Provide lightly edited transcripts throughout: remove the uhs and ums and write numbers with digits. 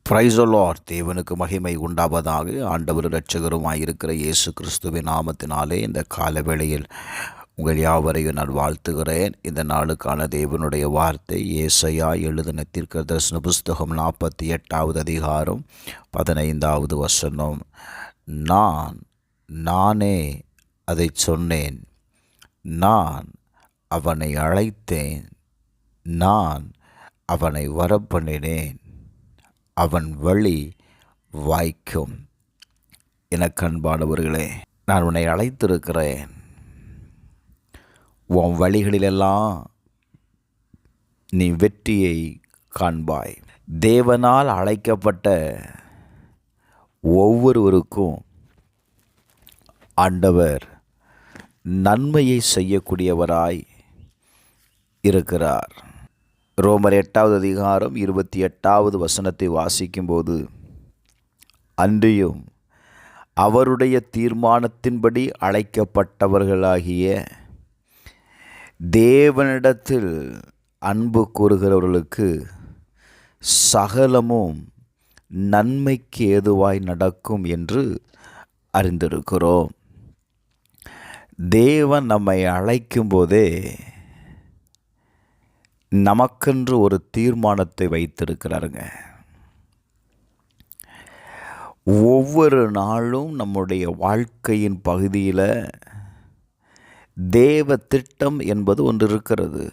Praise the Lord. தேவனுக்கு மகிமை உண்டாவதாக. ஆண்டவர் இரட்சகருமாயிருக்கிற இயேசு கிறிஸ்துவின் நாமத்தினாலே இந்த காலவேளையில் உங்கள் யாவரையும் நான் வாழ்த்துகிறேன். இந்த நாளுக்கான தேவனுடைய வார்த்தை ஏசாயா எழுதின தீர்க்கதரிசன புஸ்தகம் 48வது அதிகாரம் 15வது வசனம். நானே அதை சொன்னேன், நான் அவனை அழைத்தேன், நான் அவனை வரப்பண்ணினேன், அவன் வழி வாய்க்கும். எனக்கு அன்பானவர்களே, நான் உன்னை அழைத்திருக்கிறேன். உன் வழிகளிலெல்லாம் நீ வெற்றியை காண்பாய். தேவனால் அழைக்கப்பட்ட ஒவ்வொருவருக்கும் ஆண்டவர் நன்மையை செய்யக்கூடியவராய் இருக்கிறார். ரோமர் 8வது அதிகாரம் 28வது வசனத்தை வாசிக்கும்போது, அன்றியும் அவருடைய தீர்மானத்தின்படி அழைக்கப்பட்டவர்களாகிய தேவனிடத்தில் அன்பு கூறுகிறவர்களுக்கு சகலமும் நன்மைக்கு ஏதுவாய் நடக்கும் என்று அறிந்திருக்கிறோம். தேவன் நம்மை அழைக்கும் போதே நமக்கென்று ஒரு தீர்மானத்தை வைத்திருக்கிறாருங்க. ஒவ்வொரு நாளும் நம்முடைய வாழ்க்கையின் பகுதியில் தேவ திட்டம் என்பது ஒன்று இருக்கிறது.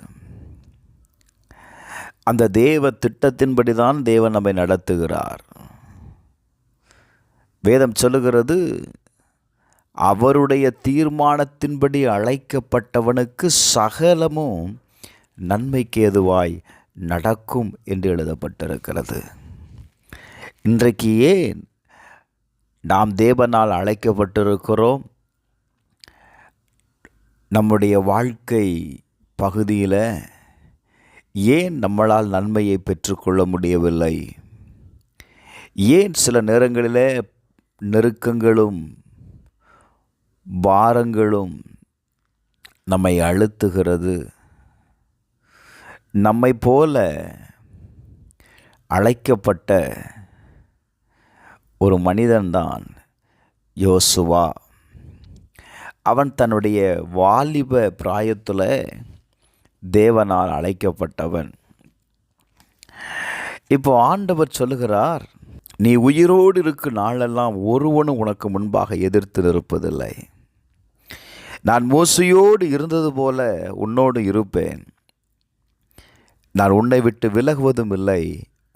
அந்த தேவ திட்டத்தின்படி தான் தேவன் நம்மை நடத்துகிறார். வேதம் சொல்லுகிறது, அவருடைய தீர்மானத்தின்படி அழைக்கப்பட்டவனுக்கு சகலமும் நன்மைக்கு ஏதுவாய் நடக்கும் என்று எழுதப்பட்டிருக்கிறது. இன்றைக்கு ஏன் நாம் தேவனால் அழைக்கப்பட்டிருக்கிறோம்? நம்முடைய வாழ்க்கை பகுதியில் ஏன் நம்மளால் நன்மையை பெற்றுக்கொள்ள முடியவில்லை? ஏன் சில நேரங்களில் நெருக்கங்களும் பாரங்களும் நம்மை அழுத்துகிறது? நம்மை போல அழைக்கப்பட்ட ஒரு மனிதன்தான் யோசுவா. அவன் தன்னுடைய வாலிப பிராயத்தில் தேவனால் அழைக்கப்பட்டவன். இப்போ ஆண்டவர் சொல்லுகிறார், நீ உயிரோடு இருக்கும் நாளெல்லாம் ஒருவனும் உனக்கு முன்பாக எதிர்த்து நிற்பதில்லை. நான் மோசையோடு இருந்தது போல உன்னோடு இருப்பேன். நான் உன்னை விட்டு விலகுவதும் இல்லை,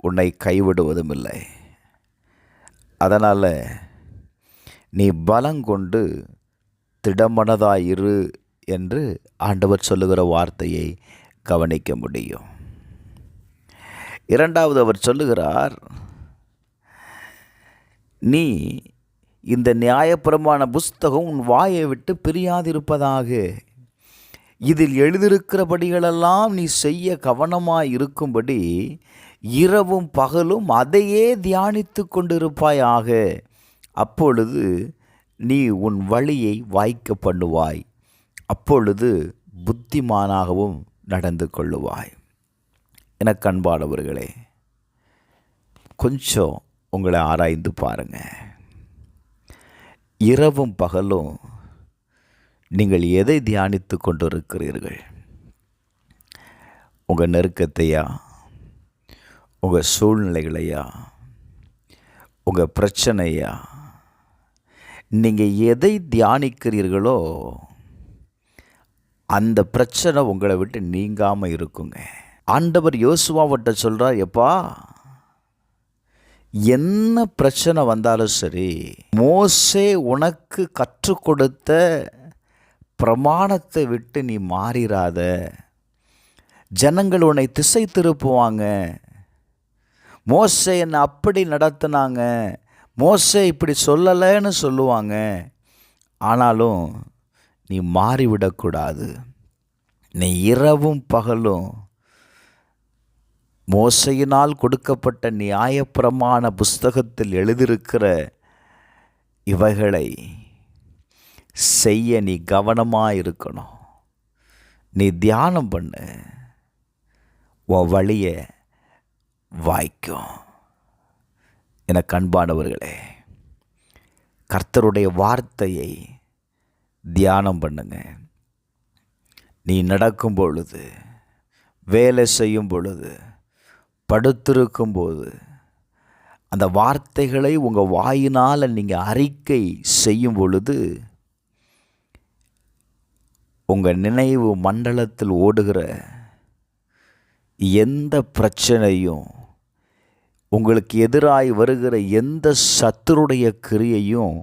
உன்னை கைவிடுவதும் இல்லை. அதனால் நீ பலங்கொண்டு திடமனதாயிரு என்று ஆண்டவர் சொல்லுகிற வார்த்தையை கவனிக்க முடியும். இரண்டாவது அவர் சொல்லுகிறார், நீ இந்த நியாயப்பிரமாண புஸ்தகம் உன் வாயை விட்டு பிரியாதிருப்பதாக. இதில் எழுதியிருக்கிறபடிகளெல்லாம் நீ செய்ய கவனமாய் இருக்கும்படி இரவும் பகலும் அதையே தியானித்து கொண்டிருப்பாயாக. அப்பொழுது நீ உன் வழியை வாய்க்க பண்ணுவாய், அப்பொழுது புத்திமானாகவும் நடந்து கொள்ளுவாய். எனக்கு அன்பானவர்களே, கொஞ்சம் உங்களை ஆராய்ந்து பாருங்கள். இரவும் பகலும் நீங்கள் எதை தியானித்து கொண்டிருக்கிறீர்கள்? உங்கள் நெருக்கத்தையா, உங்கள் சூழ்நிலைகளையா, உங்கள் பிரச்சனையா? நீங்கள் எதை தியானிக்கிறீர்களோ அந்த பிரச்சனை உங்களை விட்டு நீங்காமல் இருக்குங்க. ஆண்டவர் யோசுவாவிட்ட சொல்கிறார், எப்பா என்ன பிரச்சனை வந்தாலும் சரி, மோசே உனக்கு கற்றுக் கொடுத்த பிரமாணத்தை விட்டு நீ மாறிராத. ஜனங்கள் உன்னை திசை திருப்புவாங்க. மோசே என்னை அப்படி நடத்தினாங்க, மோசே இப்படி சொல்லலைன்னு சொல்லுவாங்க. ஆனாலும் நீ மாறிவிடக்கூடாது. நீ இரவும் பகலும் மோசையினால் கொடுக்கப்பட்ட நியாயப்பிரமாண புஸ்தகத்தில் எழுதியிருக்கிற இவைகளை செய்ய நீ கவனமாக இருக்கணும். நீ தியானம் பண்ணு, உன் வழியை வாய்க்கும். எனக்கு அன்பானவர்களே, கர்த்தருடைய வார்த்தையை தியானம் பண்ணுங்க. நீ நடக்கும் பொழுது, வேலை செய்யும் பொழுது, படுத்திருக்கும்போது அந்த வார்த்தைகளை உங்கள் வாயினால் நீங்கள் அறிக்கை செய்யும் பொழுது உங்கள் நினைவு மண்டலத்தில் ஓடுகிற எந்த பிரச்சனையும், உங்களுக்கு எதிராய் வருகிற எந்த சத்துருடைய கிரியையும்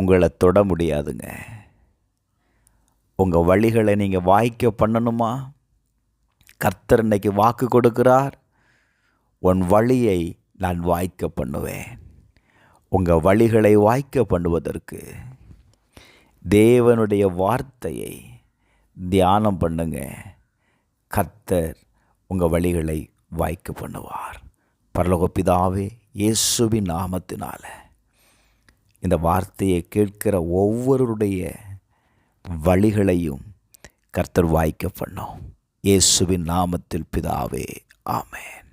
உங்களை தொட முடியாதுங்க. உங்கள் வழிகளை நீங்கள் வாய்க்க பண்ணணுமா? கர்த்தர் இன்னைக்கு வாக்கு கொடுக்கிறார், உன் வழியை நான் வாய்க்க பண்ணுவேன். உங்கள் வழிகளை வாய்க்க பண்ணுவதற்கு தேவனுடைய வார்த்தையை தியானம் பண்ணுங்க. கர்த்தர் உங்கள் வழிகளை வாய்க்க பண்ணுவார். பரலோக பிதாவே, இயேசுவின் நாமத்தினால இந்த வார்த்தையை கேட்கிற ஒவ்வொருடைய வழிகளையும் கர்த்தர் வாய்க்க பண்ணும். இயேசுவின் நாமத்தில் பிதாவே, ஆமென்.